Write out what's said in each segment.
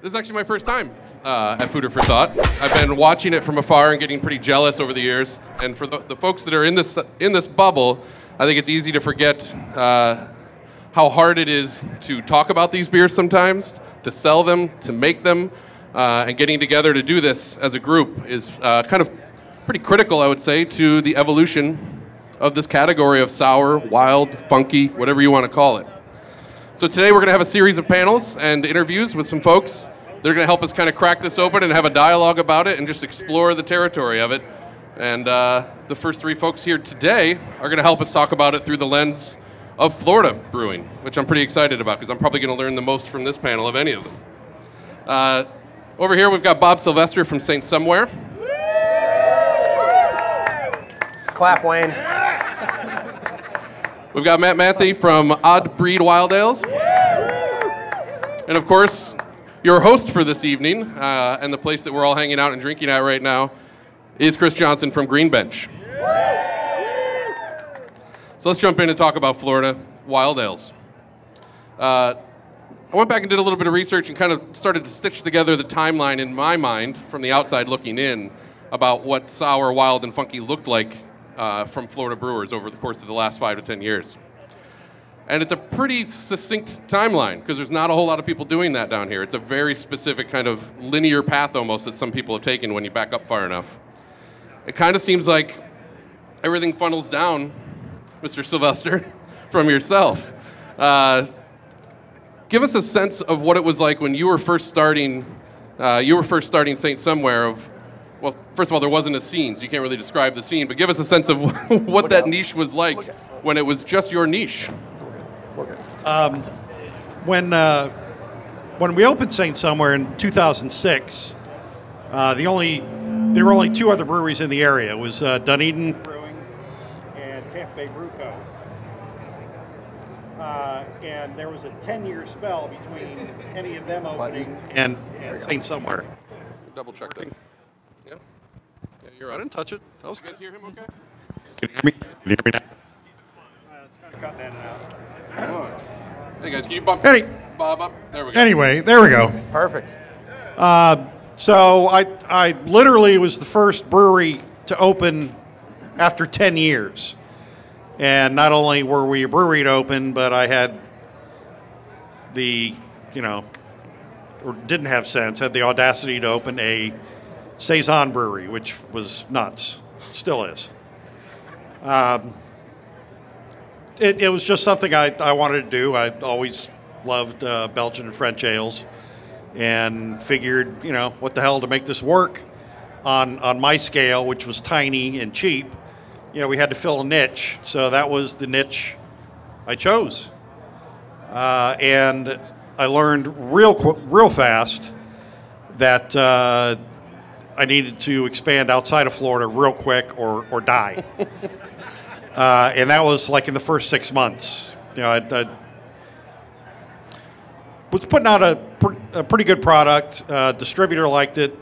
This is actually my first time at Foeder for Thought. I've been watching it from afar and getting pretty jealous over the years. And for the folks that are in this bubble, I think it's easy to forget how hard it is to talk about these beers sometimes, to sell them, to make them, and getting together to do this as a group is kind of pretty critical, I would say, to the evolution of this category of sour, wild, funky, whatever you want to call it. So today we're going to have a series of panels and interviews with some folks. They're going to help us kind of crack this open and have a dialogue about it and just explore the territory of it. And the first three folks here today are going to help us talk about it through the lens of Florida brewing, which I'm pretty excited about because I'm probably going to learn the most from this panel of any of them. Over here we've got Bob Sylvester from St. Somewhere. Clap, Wayne. We've got Matt Manthe from Odd Breed Wild Ales. And of course, your host for this evening, and the place that we're all hanging out and drinking at right now, is Khris Johnson from Green Bench. So let's jump in and talk about Florida Wild Ales. I went back and did a little bit of research and kind of started to stitch together the timeline in my mind from the outside looking in about what sour, wild, and funky looked like from Florida brewers over the course of the last 5 to 10 years. And it's a pretty succinct timeline because there's not a whole lot of people doing that down here. It's a very specific kind of linear path almost that some people have taken when you back up far enough. It kind of seems like everything funnels down, Mr. Sylvester, from yourself. Give us a sense of what it was like when you were first starting St. Somewhere of, well, first of all, there wasn't a scene, so you can't really describe the scene, but give us a sense of what that niche was like when it was just your niche. When we opened St. Somewhere in 2006, there were only two other breweries in the area. It was Dunedin Brewing and Tampa Bay Brew Co. And there was a 10-year spell between any of them opening and St. Somewhere. Double check that. Yeah, you're right. I didn't touch it. You guys hear him okay? Can you hear me? Can you hear me now? It's kind of cutting in and out. Hey guys, can you bump Bob up? There we go. Anyway, there we go. Perfect. So I literally was the first brewery to open after 10 years. And not only were we a brewery to open, but I had or didn't have sense, had the audacity to open a Saison brewery, which was nuts. Still is. It was just something I wanted to do. I always loved Belgian and French ales and figured, what the hell to make this work on my scale, which was tiny and cheap. We had to fill a niche, so that was the niche I chose. And I learned real fast that I needed to expand outside of Florida real quick or die. And that was like in the first 6 months. I was putting out a pretty good product. Distributor liked it.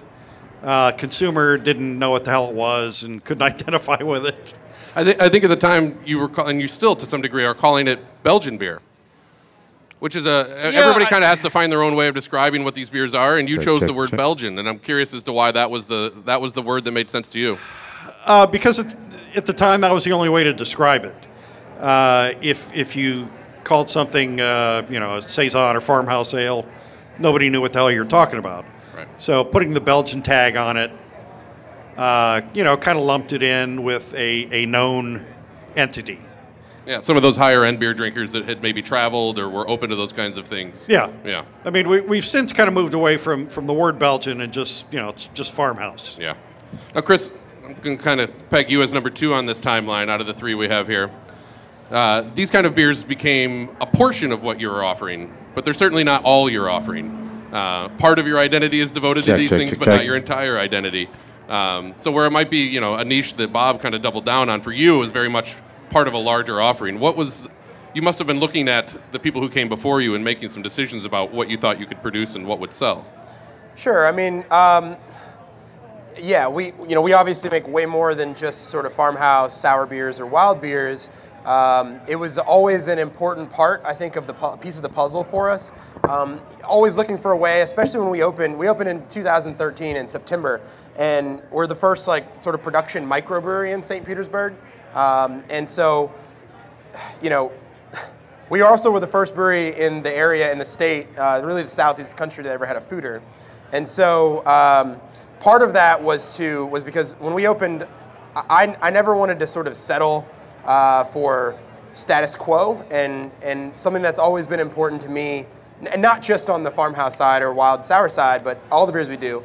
Consumer didn't know what the hell it was and couldn't identify with it. I think at the time you were, and you still to some degree are calling it Belgian beer, which is everybody kind of has to find their own way of describing what these beers are, and you chose the word Belgian, and I'm curious as to why that was the word that made sense to you. Because at the time that was the only way to describe it. If you called something a Saison or farmhouse ale, nobody knew what the hell you were talking about. Right. So putting the Belgian tag on it, kind of lumped it in with a known entity. Yeah, some of those higher end beer drinkers that had maybe traveled or were open to those kinds of things. Yeah. Yeah. I mean, we've since kind of moved away from the word Belgian and just, it's just farmhouse. Yeah. Now, Khris, I'm going to kind of peg you as number 2 on this timeline out of the 3 we have here. These kind of beers became a portion of what you're offering, but they're certainly not all you're offering. Part of your identity is devoted to these things, but not your entire identity. So where it might be, a niche that Bob kind of doubled down on, for you is very much part of a larger offering. You must have been looking at the people who came before you and making some decisions about what you thought you could produce and what would sell. Sure. I mean, yeah, we obviously make way more than just sort of farmhouse sour beers or wild beers. It was always an important part, I think, of the piece of the puzzle for us. always looking for a way, especially when we opened. We opened in 2013 in September, and we're the first like sort of production microbrewery in St. Petersburg. And so, you know, we also were the first brewery in the area, in the state, really the southeast country that ever had a Foeder. And so part of that was because when we opened, I never wanted to sort of settle for status quo, and something that's always been important to me, and not just on the farmhouse side or wild sour side, but all the beers we do,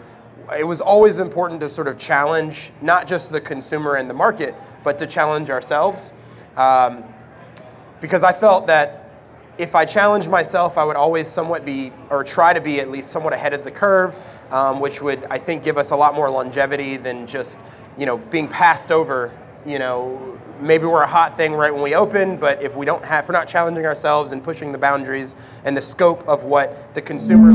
it was always important to sort of challenge not just the consumer and the market, but to challenge ourselves. Because I felt that if I challenged myself, I would always somewhat be, or try to be at least somewhat ahead of the curve, which would, I think, give us a lot more longevity than just, you know, being passed over. You know, maybe we're a hot thing right when we open, but if we're not challenging ourselves and pushing the boundaries and the scope of what the consumer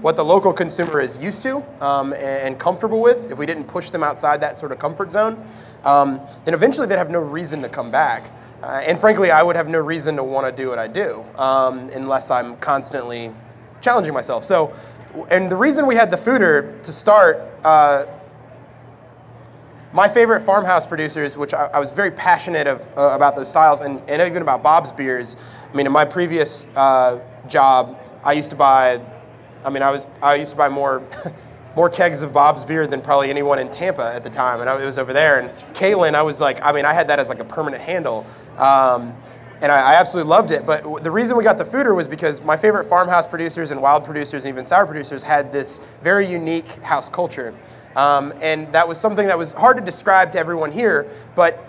what the local consumer is used to and comfortable with, if we didn't push them outside that sort of comfort zone, then eventually they'd have no reason to come back. And frankly, I would have no reason to want to do what I do unless I'm constantly challenging myself. So, and the reason we had the Foeder to start, my favorite farmhouse producers, which I was very passionate about those styles, and even about Bob's beers. I mean, in my previous job, I used to buy more more kegs of Bob's beer than probably anyone in Tampa at the time, and it was over there. And Caitlin, I had that as like a permanent handle, and I absolutely loved it. But the reason we got the Foeder was because my favorite farmhouse producers and wild producers and even sour producers had this very unique house culture. And that was something that was hard to describe to everyone here, but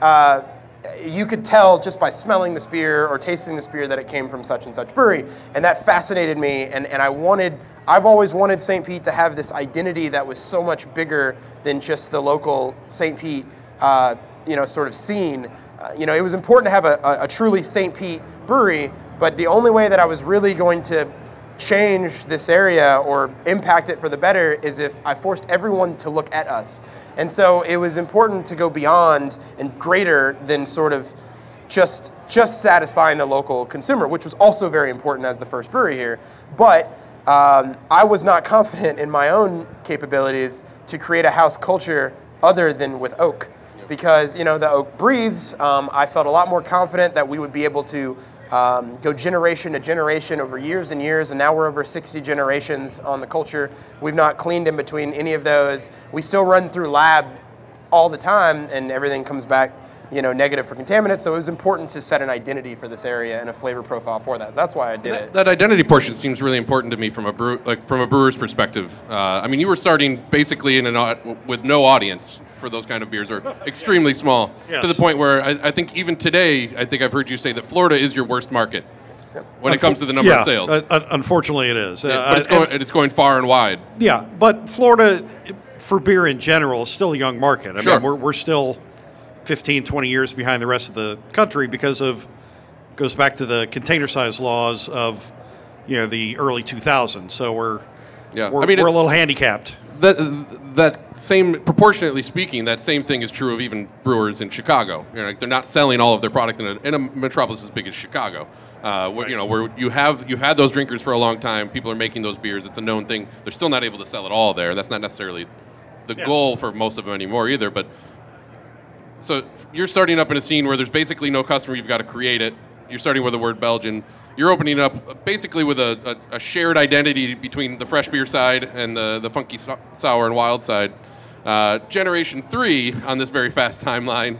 you could tell just by smelling this beer or tasting this beer that it came from such and such brewery. And that fascinated me, and I've always wanted St. Pete to have this identity that was so much bigger than just the local St. Pete, sort of scene. It was important to have a truly St. Pete brewery, but the only way that I was really going to change this area or impact it for the better is if I forced everyone to look at us. And so it was important to go beyond and greater than sort of just satisfying the local consumer, which was also very important as the first brewery here. But I was not confident in my own capabilities to create a house culture other than with oak. Because, the oak breathes, I felt a lot more confident that we would be able to go generation to generation over years and years, and now we're over 60 generations on the culture. We've not cleaned in between any of those. We still run through lab all the time, and everything comes back, negative for contaminants. So it was important to set an identity for this area and a flavor profile for that. That's why I did it. That identity portion seems really important to me from a brewer's perspective. You were starting basically with no audience for those kind of beers, or extremely small, yes. To the point where I think even today, I think I've heard you say that Florida is your worst market when it comes to the number of sales. Unfortunately, it is. But it's going far and wide. Yeah, but Florida, for beer in general, is still a young market. I mean, we're still 15, 20 years behind the rest of the country because goes back to the container size laws of, the early 2000s. So we're a little handicapped. That same, proportionately speaking, that same thing is true of even brewers in Chicago. They're not selling all of their product in a metropolis as big as Chicago, where you had those drinkers for a long time. People are making those beers. It's a known thing. They're still not able to sell it all there. That's not necessarily the goal for most of them anymore either. But so you're starting up in a scene where there's basically no customer. You've got to create it. You're starting with the word Belgian. You're opening up basically with a shared identity between the fresh beer side and the funky sour and wild side. Generation 3 on this very fast timeline.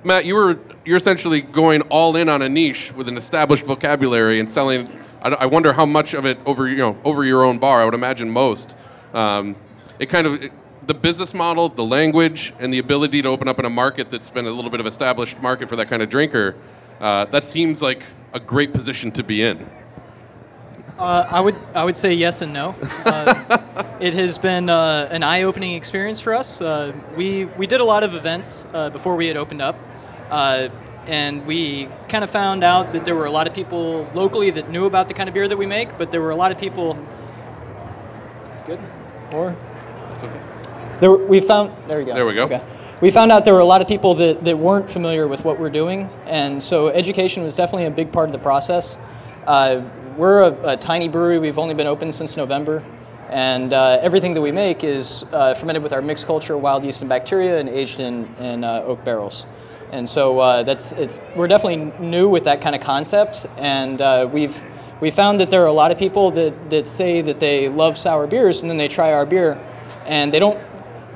Matt, you're essentially going all in on a niche with an established vocabulary and selling. I wonder how much of it over your own bar. I would imagine most. The business model, the language, and the ability to open up in a market that's been a little bit of established market for that kind of drinker. That seems like a great position to be in. I would say yes and no. It has been an eye-opening experience for us. We did a lot of events before we had opened up, and we kind of found out that there were a lot of people locally that knew about the kind of beer that we make, but there were a lot of people. Good. Or. It's okay. There we go. There we go. Okay. We found out there were a lot of people that weren't familiar with what we're doing, and so education was definitely a big part of the process. We're a tiny brewery. We've only been open since November. And everything that we make is fermented with our mixed culture, wild yeast and bacteria, and aged in oak barrels. And so we're definitely new with that kind of concept. And we found that there are a lot of people that say that they love sour beers, and then they try our beer, and they don't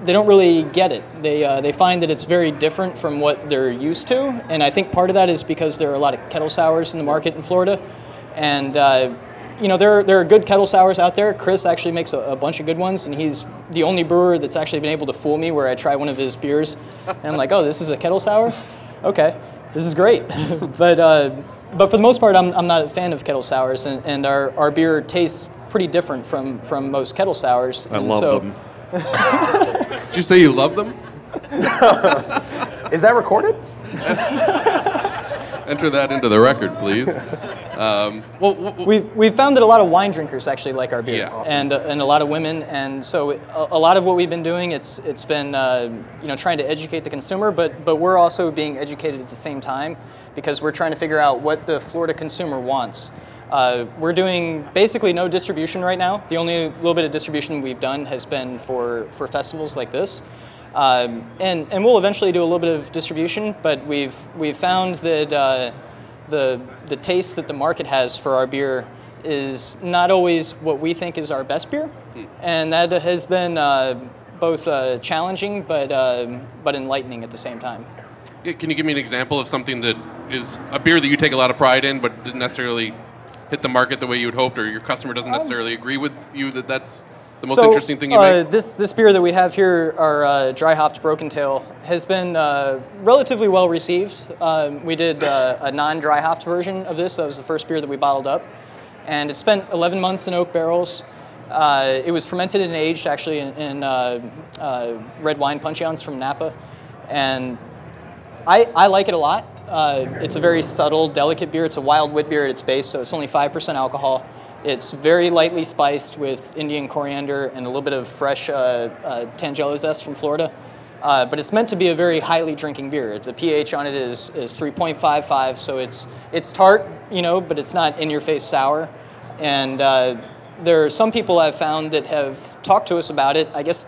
really get it. They find that it's very different from what they're used to. And I think part of that is because there are a lot of kettle sours in the market in Florida. And there are good kettle sours out there. Khris actually makes a bunch of good ones, and he's the only brewer that's actually been able to fool me where I try one of his beers, and I'm like, oh, this is a kettle sour? Okay, this is great. But for the most part, I'm not a fan of kettle sours, and our beer tastes pretty different from most kettle sours. I love them. Did you say you love them? Is that recorded? Enter that into the record, please. We've found that a lot of wine drinkers actually like our beer, Yeah. Awesome. and a lot of women, and so a lot of what we've been doing, it's been trying to educate the consumer, but we're also being educated at the same time because we're trying to figure out what the Florida consumer wants. We're doing basically no distribution right now. The only little bit of distribution we've done has been for festivals like this. And we'll eventually do a little bit of distribution, but we've found that the taste that the market has for our beer is not always what we think is our best beer, and that has been both challenging but enlightening at the same time. Yeah, can you give me an example of something that is a beer that you take a lot of pride in, but didn't necessarily hit the market the way you had hoped, or your customer doesn't necessarily agree with you that that's the most interesting thing you make? This beer that we have here, our dry hopped Broken Tail, has been relatively well received. We did a non-dry hopped version of this. That was the first beer that we bottled up, and it spent 11 months in oak barrels. It was fermented and aged actually in red wine puncheons from Napa, and I like it a lot. It's a very subtle, delicate beer. It's a wild wheat beer at its base, so it's only 5% alcohol. It's very lightly spiced with Indian coriander and a little bit of fresh Tangelo zest from Florida. But it's meant to be a very highly drinking beer. The pH on it is 3.55, so it's tart, but it's not in-your-face sour. And there are some people I've found that have talked to us about it, I guess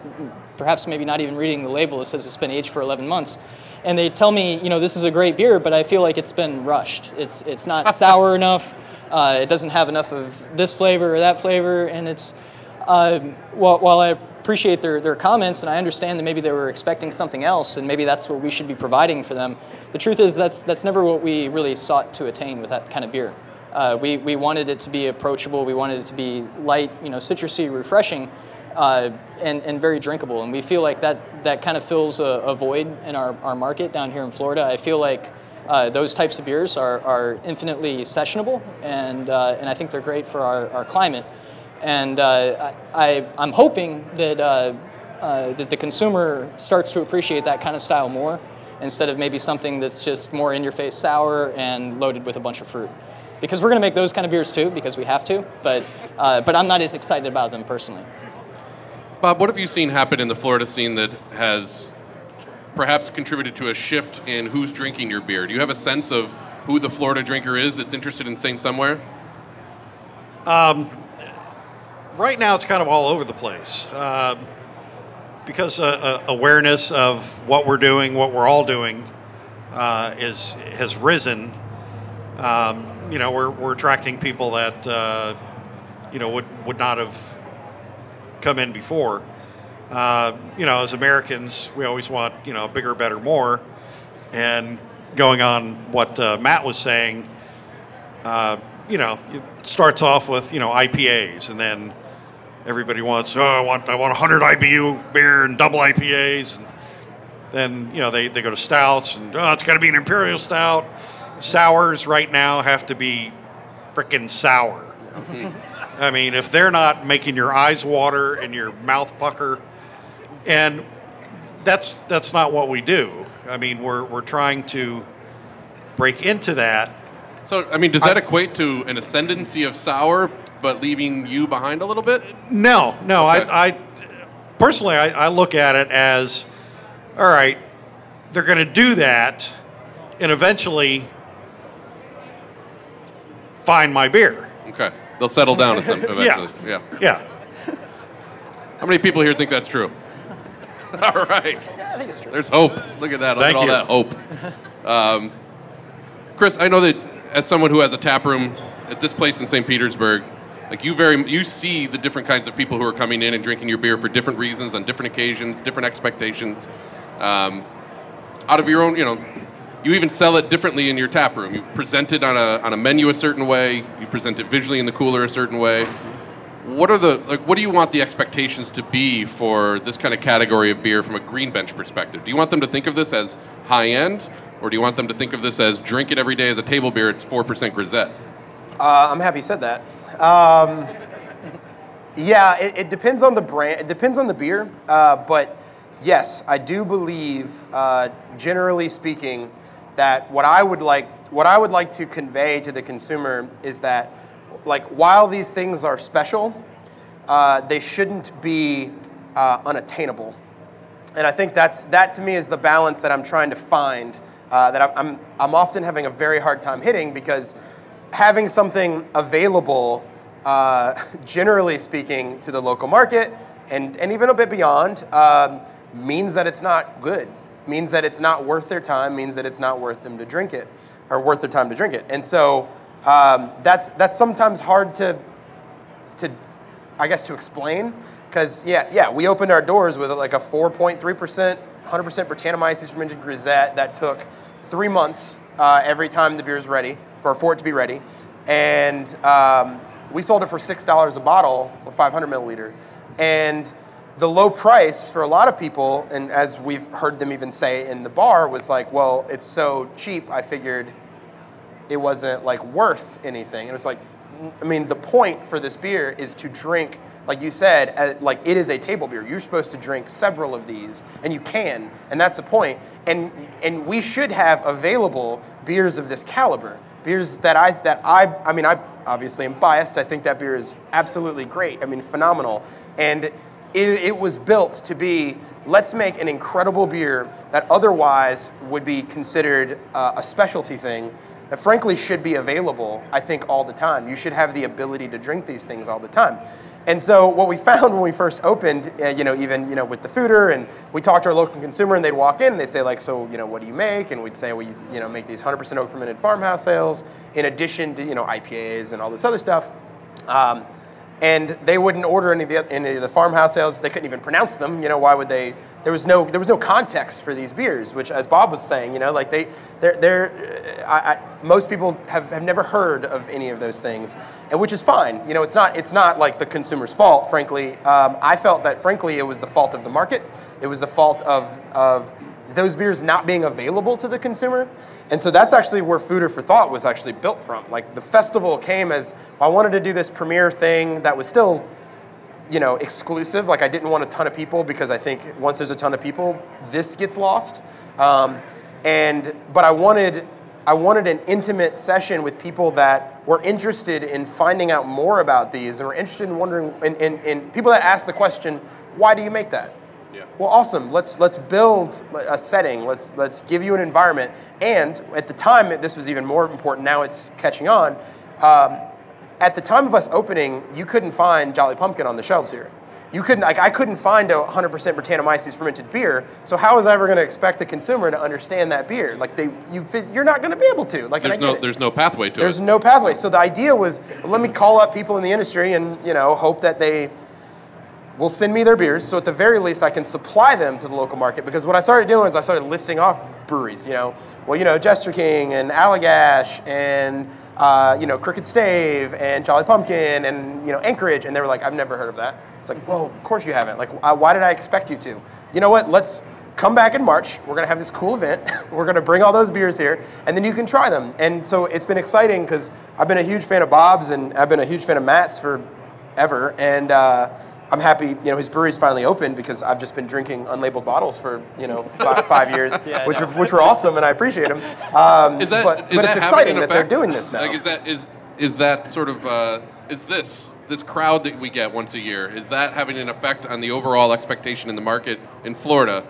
perhaps maybe not even reading the label. It says it's been aged for 11 months. And they tell me, this is a great beer, but I feel like it's been rushed. It's not sour enough. It doesn't have enough of this flavor or that flavor, and it's while I appreciate their comments and I understand that maybe they were expecting something else and maybe that's what we should be providing for them, the truth is that's never what we really sought to attain with that kind of beer. We wanted it to be approachable. We wanted it to be light, citrusy, refreshing, and very drinkable. And we feel like that kind of fills a void in our market down here in Florida. I feel like those types of beers are infinitely sessionable, and I think they're great for our climate. And I'm hoping that the consumer starts to appreciate that kind of style more, instead of maybe something that's just more in-your-face sour and loaded with a bunch of fruit. Because we're going to make those kind of beers too, because we have to. But I'm not as excited about them personally. Bob, what have you seen happen in the Florida scene that has perhaps contributed to a shift in who's drinking your beer? Do you have a sense of who the Florida drinker is that's interested in staying somewhere? Right now, it's kind of all over the place because awareness of what we're doing, what we're all doing, has risen. We're attracting people that would not have come in before. As Americans, we always want bigger, better, more. And going on what Matt was saying, it starts off with IPAs, and then everybody wants I want 100 IBU beer and double IPAs, and then they go to stouts, and it's got to be an imperial stout. Sours right now have to be frickin' sour. I mean, if they're not making your eyes water and your mouth pucker, and that's not what we do. I mean, we're trying to break into that. So, I mean, does that equate to an ascendancy of sour, but leaving you behind a little bit? No. Okay. I personally, I look at it as, all right, they're going to do that, and eventually find my beer. Okay. They'll settle down at some eventually. Yeah. How many people here think that's true? All right. Yeah, I think it's true. There's hope. Look at that. Look at all that hope. Chris, I know that as someone who has a tap room at this place in St. Petersburg, like you see the different kinds of people who are coming in and drinking your beer for different reasons on different occasions, different expectations. Out of your own, you even sell it differently in your tap room. You present it on a menu a certain way. You present it visually in the cooler a certain way. What do you want the expectations to be for this kind of category of beer from a green bench perspective? Do you want them to think of this as high end, or do you want them to think of this as drink it every day as a table beer? It's 4% grisette. I'm happy you said that. Yeah, it depends on the brand. It depends on the beer. But yes, I do believe, generally speaking, that what I would like to convey to the consumer is that, like, while these things are special, they shouldn't be unattainable. And I think that to me is the balance that I'm trying to find. That I'm often having a very hard time hitting, because having something available, generally speaking, to the local market and even a bit beyond, means that it's not good, means that it's not worth their time, means that it's not worth them to drink it, or worth their time to drink it. And so that's sometimes hard to I guess to explain, because we opened our doors with like a 4.3%, 100% Brettanomyces fermented grisette that took 3 months every time the beer is ready, for it to be ready. And we sold it for $6 a bottle, a 500 milliliter. And the low price for a lot of people, and as we've heard them even say in the bar, was like, well, it's so cheap, I figured it wasn't like worth anything. And it was like, I mean, the point for this beer is to drink, like you said, like it is a table beer. You're supposed to drink several of these, and you can, and that's the point. And we should have available beers of this caliber. Beers that I mean, I obviously am biased. I think that beer is absolutely great. I mean, phenomenal. And it was built to be, let's make an incredible beer that otherwise would be considered a specialty thing, that frankly should be available, I think, all the time. You should have the ability to drink these things all the time. And so what we found when we first opened, even with the Foeder, and we talked to our local consumer, and they'd walk in and they'd say, like, so, what do you make? And we'd say, we, make these 100% oak fermented farmhouse ales in addition to, IPAs and all this other stuff. And they wouldn't order any of the farmhouse ales. They couldn't even pronounce them. Why would they? There was no context for these beers, which, as Bob was saying, most people have never heard of any of those things, and which is fine. It's not like the consumer's fault. Frankly, I felt that frankly it was the fault of the market. It was the fault of those beers not being available to the consumer. And so that's actually where Foeder for Thought was actually built from. Like, the festival came as, I wanted to do this premiere thing that was still, exclusive. Like, I didn't want a ton of people, because I think once there's a ton of people, this gets lost. But I wanted an intimate session with people that were interested in finding out more about these, and were interested in wondering, in people that ask the question, why do you make that? Yeah. Well, awesome. Let's build a setting. Let's give you an environment. And at the time, this was even more important. Now it's catching on. At the time of us opening, you couldn't find Jolly Pumpkin on the shelves here. I couldn't find a 100% Brettanomyces fermented beer. So how was I ever going to expect the consumer to understand that beer? Like, you're not going to be able to. Like, there's no pathway to it. There's no pathway. So the idea was, let me call up people in the industry and hope that they will send me their beers, so at the very least I can supply them to the local market. Because what I started doing is I started listing off breweries, Jester King and Allagash and Crooked Stave and Jolly Pumpkin and Anchorage, and they were like, I've never heard of that. It's like, well, of course you haven't. Like, why did I expect you to? You know what? Let's come back in March. We're gonna have this cool event. We're gonna bring all those beers here, and then you can try them. And so it's been exciting, because I've been a huge fan of Bob's and I've been a huge fan of Matt's forever, and I'm happy, his brewery's finally open, because I've just been drinking unlabeled bottles for, 5 years, which were awesome, and I appreciate them. But it's exciting that they're doing this now. Like, is that sort of is this crowd that we get once a year, is that having an effect on the overall expectation in the market in Florida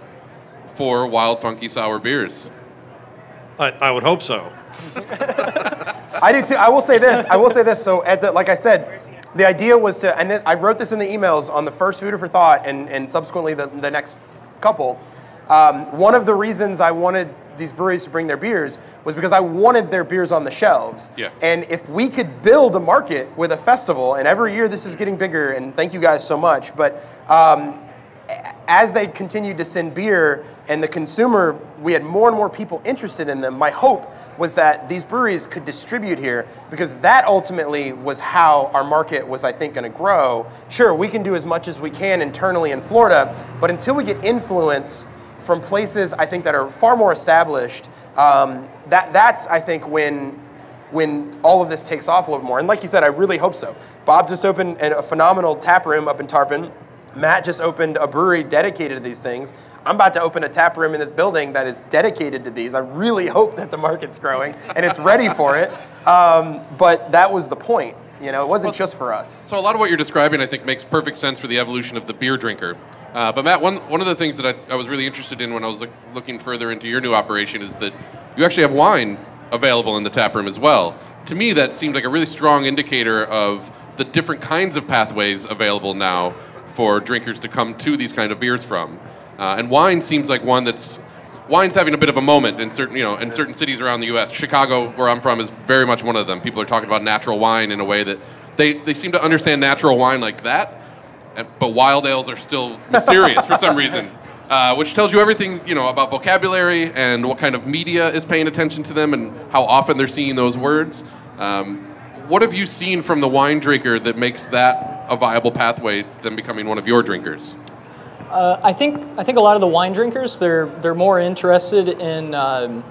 for wild, funky, sour beers? I would hope so. I do too. I will say this. So like I said, the idea was to, and I wrote this in the emails on the first Foeder for Thought and subsequently the next couple. One of the reasons I wanted these breweries to bring their beers was because I wanted their beers on the shelves. Yeah. And if we could build a market with a festival, and every year this is getting bigger, and thank you guys so much, but as they continued to send beer and the consumer, we had more and more people interested in them, my hope was that these breweries could distribute here, because that ultimately was how our market was, I think, going to grow. Sure, we can do as much as we can internally in Florida, but until we get influence from places, I think, that are far more established, that's, I think, when all of this takes off a little more. And like you said, I really hope so. Bob just opened a phenomenal tap room up in Tarpon. Matt just opened a brewery dedicated to these things. I'm about to open a tap room in this building that is dedicated to these. I really hope that the market's growing and it's ready for it. But that was the point. You know, it wasn't just for us. So a lot of what you're describing, I think, makes perfect sense for the evolution of the beer drinker. But Matt, one of the things that I was really interested in when I was looking further into your new operation is that you actually have wine available in the tap room as well. To me, that seemed like a really strong indicator of the different kinds of pathways available now for drinkers to come to these kind of beers from. And wine seems like wine's having a bit of a moment in certain cities around the U.S. Chicago, where I'm from, is very much one of them. People are talking about natural wine in a way that they seem to understand natural wine like that, but wild ales are still mysterious for some reason, which tells you everything about vocabulary and what kind of media is paying attention to them and how often they're seeing those words. What have you seen from the wine drinker that makes that a viable pathway to them becoming one of your drinkers? I think a lot of the wine drinkers, they're more interested in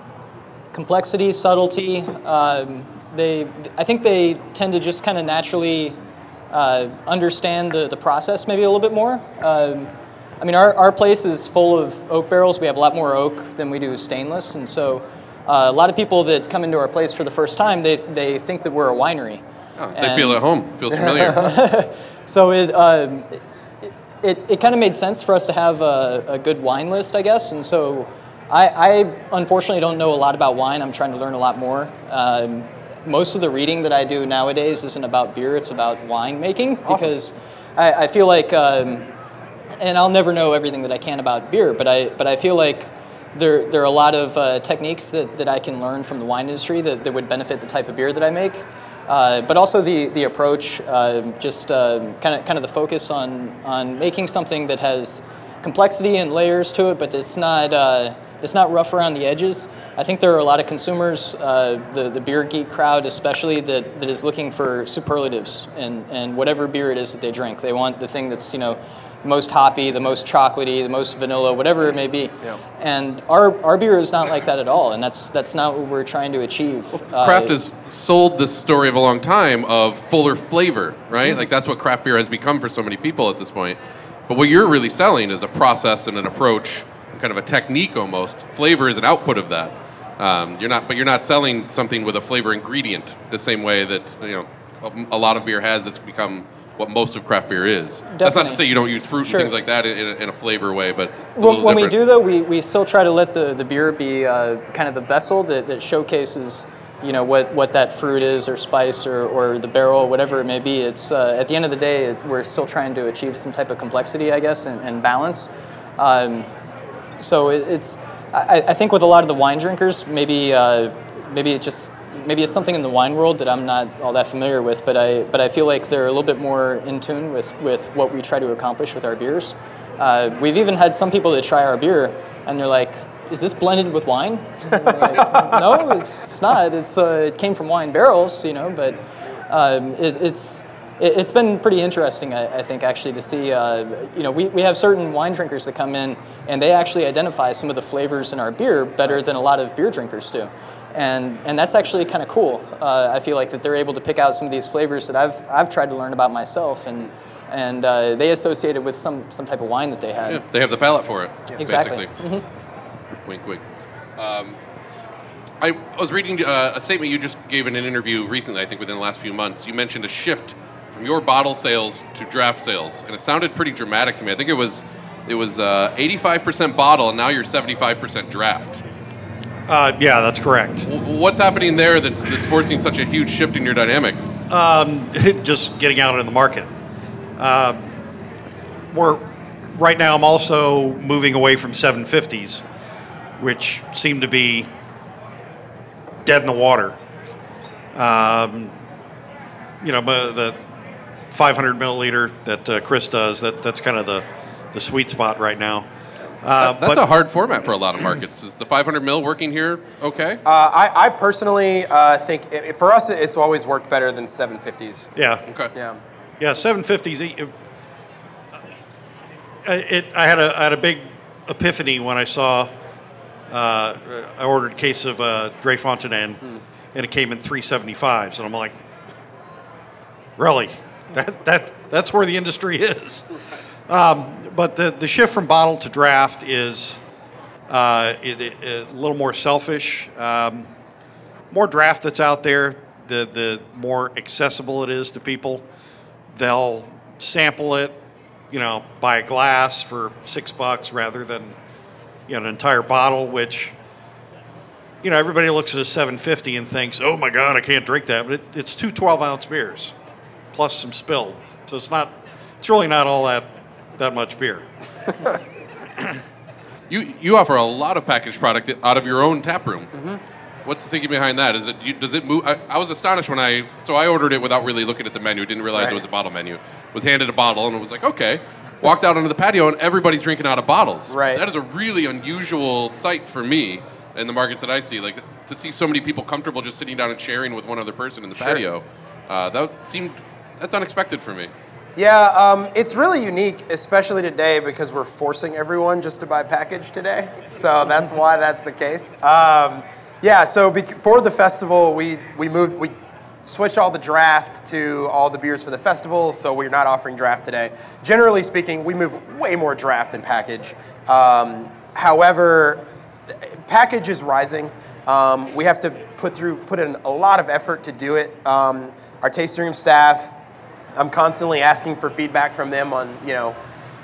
complexity, subtlety. I think they tend to just kind of naturally understand the process maybe a little bit more. I mean, our place is full of oak barrels. We have a lot more oak than we do stainless, and so a lot of people that come into our place for the first time, they think that we're a winery. Oh, they feel at home. Feels familiar. So it kind of made sense for us to have a good wine list, I guess. And so I unfortunately don't know a lot about wine. I'm trying to learn a lot more. Most of the reading that I do nowadays isn't about beer. It's about wine making. Awesome. Because I feel like, and I'll never know everything that I can about beer, but I feel like there are a lot of techniques that I can learn from the wine industry that would benefit the type of beer that I make. But also the approach, just kind of the focus on making something that has complexity and layers to it, but it's not rough around the edges. I think there are a lot of consumers, the beer geek crowd especially, that is looking for superlatives and whatever beer it is that they drink. They want the thing that's the most hoppy, the most chocolatey, the most vanilla, whatever it may be. Yeah. And our beer is not like that at all, and that's not what we're trying to achieve. Well, craft has sold this story of a long time of fuller flavor, right? Mm-hmm. Like that's what craft beer has become for so many people at this point. But what you're really selling is a process and an approach, kind of a technique almost. Flavor is an output of that. You're not selling something with a flavor ingredient the same way that a lot of beer has. It's become what most of craft beer is. Definitely. That's not to say you don't use fruit and things like that in a flavor way, but it's a little when different. We do, though, we still try to let the beer be kind of the vessel that showcases what that fruit is or spice or the barrel, whatever it may be. It's at the end of the day, we're still trying to achieve some type of complexity, I guess, and balance. So I think with a lot of the wine drinkers, maybe it's something in the wine world that I'm not all that familiar with, but I feel like they're a little bit more in tune with what we try to accomplish with our beers. We've even had some people that try our beer and they're like, "Is this blended with wine?" And we're like, no, it's not. It came from wine barrels, but it's been pretty interesting, I think, actually, to see. We have certain wine drinkers that come in and they actually identify some of the flavors in our beer better than a lot of beer drinkers do. And that's actually kind of cool. I feel like that they're able to pick out some of these flavors that I've tried to learn about myself, and they associate it with some type of wine that they had. Yeah, they have the palate for it. Yeah. Exactly. Basically. Mm-hmm. Wink, wink. I was reading a statement you just gave in an interview recently, I think within the last few months. You mentioned a shift from your bottle sales to draft sales, and it sounded pretty dramatic to me. I think it was 85% bottle, and now you're 75% draft. Yeah, that's correct. What's happening there that's forcing such a huge shift in your dynamic? Just getting out in the market. Right now I'm also moving away from 750s, which seem to be dead in the water. But the 500 milliliter that Khris does, that's kind of the sweet spot right now. That's a hard format for a lot of markets. Is the 500 mil working here okay? I personally think for us it's always worked better than 750s. Yeah. Okay. Yeah, 750s. I had a big epiphany when I saw. I ordered a case of Dre Fontaine, and it came in 375s, and I'm like, really? That's where the industry is. But the shift from bottle to draft is a little more selfish. More draft that's out there, the more accessible it is to people. They'll sample it, buy a glass for $6 rather than an entire bottle, which everybody looks at a 750 and thinks, oh my God, I can't drink that. But it's two 12-ounce beers plus some spilled. So it's really not all that much beer. You offer a lot of packaged product out of your own tap room. Mm-hmm. What's the thinking behind that? Does it move? I was astonished when I ordered it without really looking at the menu. Didn't realize it was a bottle menu. Was handed a bottle and it was like, okay. Walked out onto the patio and everybody's drinking out of bottles. Right. That is a really unusual sight for me in the markets that I see. Like to see so many people comfortable just sitting down and sharing with one other person in the patio. That's unexpected for me. Yeah, it's really unique, especially today because we're forcing everyone just to buy package today. So that's why that's the case. So for the festival, we switched all the draft to all the beers for the festival, so we're not offering draft today. Generally speaking, we move way more draft than package. However, package is rising. We have to put in a lot of effort to do it. Our tasting room staff, I'm constantly asking for feedback from them on,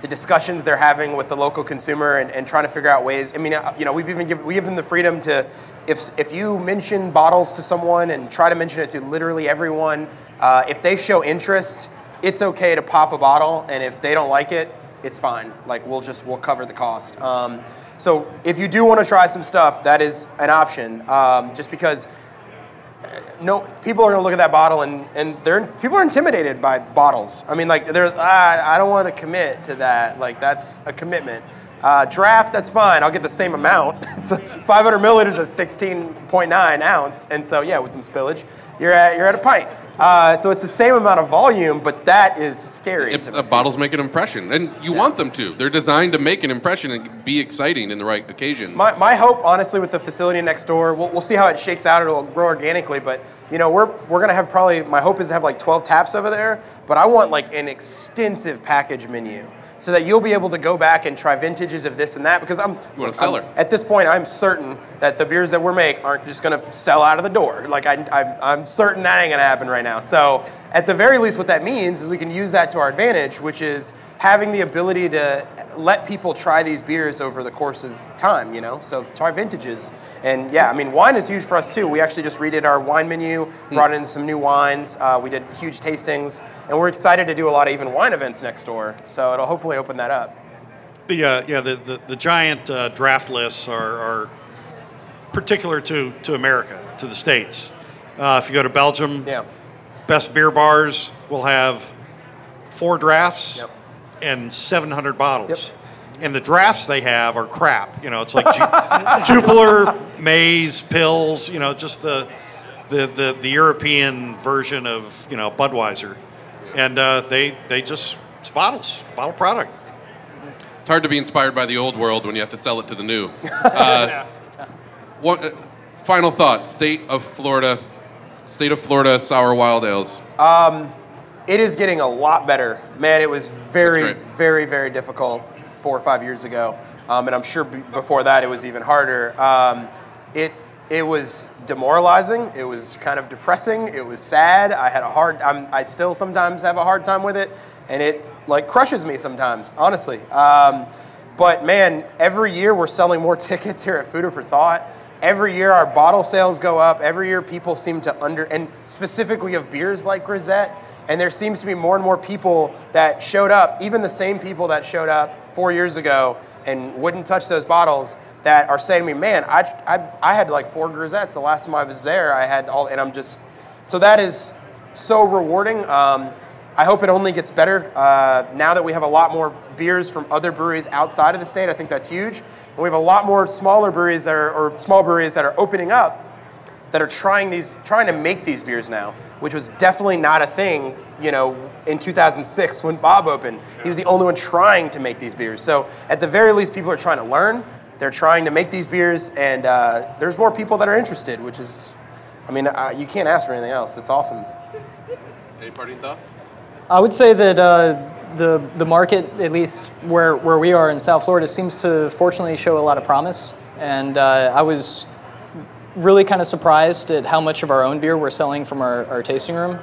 the discussions they're having with the local consumer and trying to figure out ways. I mean, we give them the freedom to, if you mention bottles to someone and try to mention it to literally everyone, if they show interest, it's okay to pop a bottle, and if they don't like it, it's fine. Like we'll cover the cost. So if you do want to try some stuff, that is an option. Just because people are going to look at that bottle and people are intimidated by bottles. I mean, I don't want to commit to that. Like that's a commitment. Draft, that's fine. I'll get the same amount. It's 500 milliliters is 16.9 ounce, and so with some spillage, you're at a pint. So it's the same amount of volume, but that is scary. Bottles make an impression, and you want them to. They're designed to make an impression and be exciting in the right occasion. My hope, honestly, with the facility next door, we'll see how it shakes out. It'll grow organically, but we're gonna have my hope is to have like 12 taps over there. But I want like an extensive package menu, so that you'll be able to go back and try vintages of this and that, because at this point, I'm certain that the beers that we make aren't just going to sell out of the door. Like I'm certain that ain't going to happen right now. So at the very least, what that means is we can use that to our advantage, which is having the ability to let people try these beers over the course of time, so try vintages. And wine is huge for us too. We actually just redid our wine menu, brought in some new wines. We did huge tastings, and we're excited to do a lot of even wine events next door. So it'll hopefully open that up. The giant draft lists are particular to America, to the States. If you go to Belgium, best beer bars will have 4 drafts and 700 bottles. And the drafts they have are crap. It's like Jupiler, Maze, Pils, just the European version of, Budweiser. And it's bottles, bottle product. It's hard to be inspired by the old world when you have to sell it to the new. Final thought, state of Florida sour wild ales. It is getting a lot better. Man, it was very, very, very difficult 4 or 5 years ago. And I'm sure before that it was even harder. It was demoralizing. It was kind of depressing. It was sad. I still sometimes have a hard time with it. And it crushes me sometimes, honestly. But man, every year we're selling more tickets here at Foeder for Thought. every year our bottle sales go up. Every year people seem to and specifically of beers like Grisette, and there seems to be more and more people that showed up, even the same people that showed up 4 years ago and wouldn't touch those bottles, that are saying to me, man, I had like 4 Grisettes the last time I was there. I had all, and I'm just, so that is so rewarding. I hope it only gets better. Now that we have a lot more beers from other breweries outside of the state, I think that's huge. And we have a lot more smaller breweries or small breweries that are opening up that are trying to make these beers now, which was definitely not a thing, in 2006 when Bob opened. He was the only one trying to make these beers. So at the very least, people are trying to learn. They're trying to make these beers, and there's more people that are interested, which is, you can't ask for anything else. It's awesome. Any parting thoughts? I would say that the market, at least where we are in South Florida, seems to fortunately show a lot of promise. And I was really kind of surprised at how much of our own beer we're selling from our tasting room.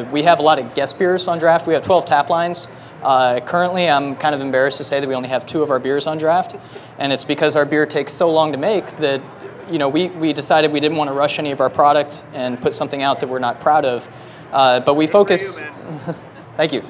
We have a lot of guest beers on draft. We have 12 tap lines. Currently, I'm kind of embarrassed to say that we only have 2 of our beers on draft. And it's because our beer takes so long to make that, we decided we didn't want to rush any of our product and put something out that we're not proud of. But we focus... Thank you.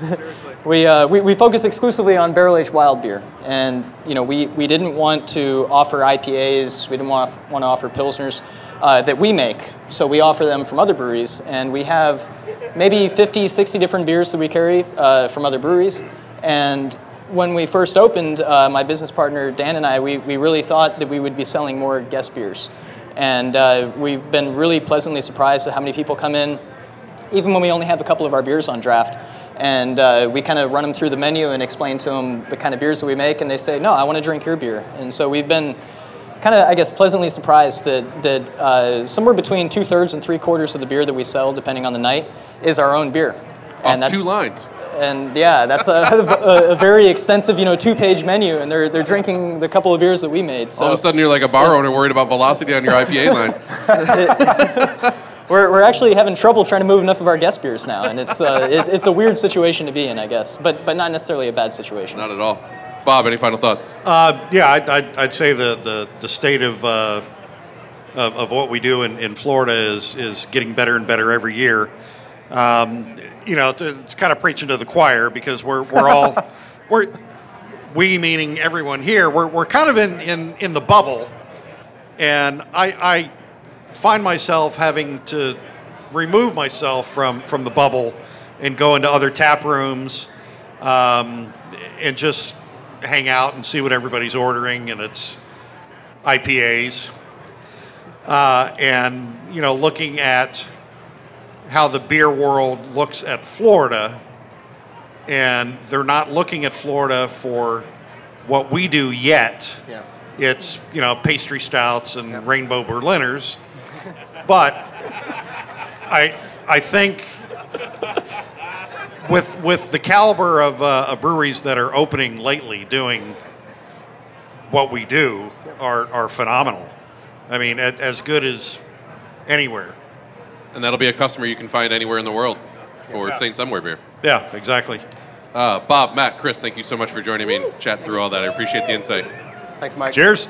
We focus exclusively on barrel-aged wild beer, and we didn't want to offer IPAs. We didn't want to offer pilsners that we make. So we offer them from other breweries, and we have maybe 50, 60 different beers that we carry from other breweries. And when we first opened, my business partner Dan and I, we really thought that we would be selling more guest beers, and we've been really pleasantly surprised at how many people come in, even when we only have a couple of our beers on draft. And we kind of run them through the menu and explain to them the kind of beers that we make, and they say, no, I want to drink your beer. And so we've been kind of, I guess, pleasantly surprised that somewhere between 2/3 and 3/4 of the beer that we sell, depending on the night, is our own beer. And that's 2 lines. And yeah, that's a very extensive, 2-page menu, and they're drinking the couple of beers that we made. So all of a sudden, you're like a bar owner worried about velocity on your IPA line. We're actually having trouble trying to move enough of our guest beers now, and it's a weird situation to be in, I guess, but not necessarily a bad situation. Not at all. Bob, any final thoughts? I'd say the state of what we do in Florida is getting better and better every year. It's kind of preaching to the choir because we meaning everyone here, we're kind of in the bubble, and I find myself having to remove myself from the bubble and go into other tap rooms and just hang out and see what everybody's ordering, and it's IPAs. And, looking at how the beer world looks at Florida, and they're not looking at Florida for what we do yet. Yeah. It's, pastry stouts and rainbow Berliners. But I think with the caliber of breweries that are opening lately, doing what we do, are phenomenal. I mean, as good as anywhere. And that'll be a customer you can find anywhere in the world for St. Somewhere beer. Yeah, exactly. Bob, Matt, Khris, thank you so much for joining me and chatting through all that. I appreciate the insight. Thanks, Mike. Cheers.